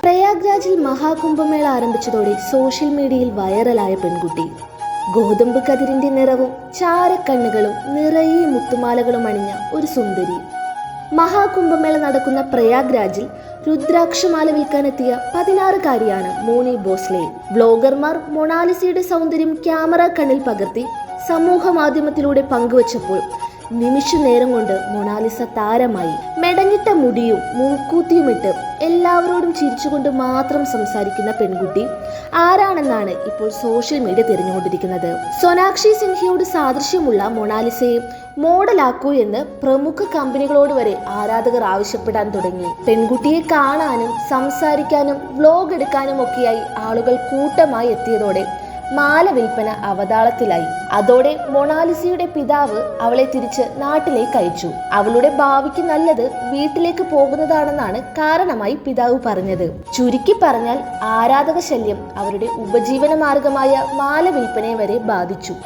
പ്രയാഗ്രാജിൽ മഹാകുംഭമേള ആരംഭിച്ചതോടെ സോഷ്യൽ മീഡിയയിൽ വൈറലായ പെൺകുട്ടി. ഗോതമ്പ് കതിരിന്റെ നിറവും ചാരക്കണ്ണുകളും നിറയെ മുത്തുമാലകളും അണിഞ്ഞ ഒരു സുന്ദരി. മഹാകുംഭമേള നടക്കുന്ന പ്രയാഗ്രാജിൽ രുദ്രാക്ഷമാല വിൽക്കാനെത്തിയ 16-കാരിയാണ് മോണി ഭോസ്ലെ. വ്ലോഗർമാർ മൊണാലിസയുടെ സൗന്ദര്യം ക്യാമറ കണ്ണിൽ പകർത്തി സമൂഹ മാധ്യമത്തിലൂടെ പങ്കുവച്ചപ്പോൾ നിമിഷ നേരം കൊണ്ട് മൊണാലിസ താരമായി. മെടഞ്ഞിട്ട മുടിയും മൂക്കൂത്തിയുമിട്ട് എല്ലാവരോടും ചിരിച്ചുകൊണ്ട് മാത്രം സംസാരിക്കുന്ന പെൺകുട്ടി ആരാണെന്നാണ് ഇപ്പോൾ സോഷ്യൽ മീഡിയ തിരഞ്ഞുകൊണ്ടിരിക്കുന്നത്. സോനാക്ഷി സിൻഹയോട് സാദൃശ്യമുള്ള മൊണാലിസയെ മോഡലാക്കൂ എന്ന് പ്രമുഖ കമ്പനികളോട് വരെ ആരാധകർ ആവശ്യപ്പെടാൻ തുടങ്ങി. പെൺകുട്ടിയെ കാണാനും സംസാരിക്കാനും വ്ലോഗ് എടുക്കാനും ഒക്കെയായി ആളുകൾ കൂട്ടമായി എത്തിയതോടെ മാല വിൽപ്പന അവതാളത്തിലായി. അതോടെ മൊണാലിസയുടെ പിതാവ് അവളെ തിരിച്ച് നാട്ടിലേക്ക് അയച്ചു. അവളുടെ ഭാവിക്ക് നല്ലത് വീട്ടിലേക്ക് പോകുന്നതാണെന്നാണ് കാരണമായി പിതാവ് പറഞ്ഞത്. ചുരുക്കി പറഞ്ഞാൽ ആരാധക ശല്യം അവരുടെ ഉപജീവന മാർഗമായ മാല വിൽപ്പനയെ വരെ ബാധിച്ചു.